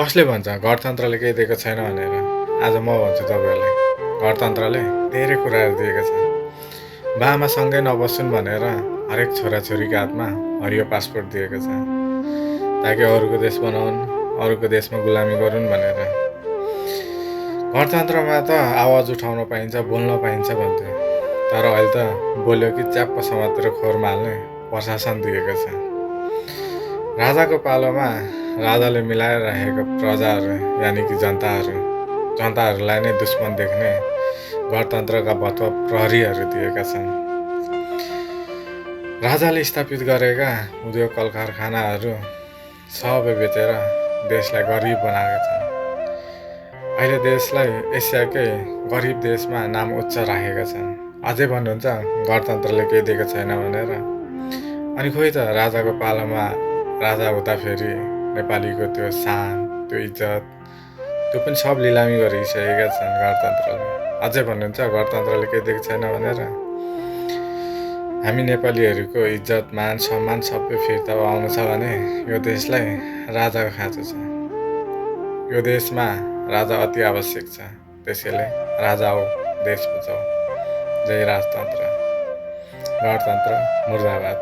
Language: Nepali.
कसले भन्छ गणतन्त्रले केही दिएको छैन भनेर? आज म भन्छु तपाईँहरूलाई, गणतन्त्रले धेरै कुराहरू दिएको छ। बाआमासँगै नबस्छन् भनेर हरेक छोराछोरीको हातमा हरियो पासपोर्ट दिएको छ, ताकि अरूको देश बनाउन्, अरूको देशमा गुलामी गरून् भनेर। गणतन्त्रमा त आवाज उठाउन पाइन्छ, बोल्न पाइन्छ भन्थ्यो, तर अहिले त बोल्यो कि च्याप्प समातेर खोरमा हाल्ने प्रशासन दिएको छ। राजाको पालोमा राजाले मिलाएर राखेको प्रजाहरू यानि कि जनताहरूलाई नै दुश्मन देख्ने गणतन्त्रका भत्वा प्रहरीहरू दिएका छन्। राजाले स्थापित गरेका उद्योग कल कारखानाहरू सबै बेचेर देशलाई गरिब बनाएका छन्। अहिले देशलाई एसियाकै गरिब देशमा नाम उच्च राखेका छन्। अझै भन्नुहुन्छ गणतन्त्रले केही दिएको छैन भनेर। अनि खोइ त राजाको पालोमा राजा हुँदाखेरि नेपालीको त्यो शान, त्यो इज्जत, त्यो पनि सब लिलामी गरिसकेका छन् गणतन्त्रले। अझै भन्नुहुन्छ गणतन्त्रले केही दिएको छैन भनेर। हामी नेपालीहरूको इज्जत, मान, सम्मान सबै फिर्ता आउनु छ भने यो देशलाई राजाको खाँचो छ। यो देशमा राजा अति आवश्यक छ। त्यसैले राजा हो, देश बचाऊ। जय राजतन्त्र। गणतन्त्र मुर्दाबाद।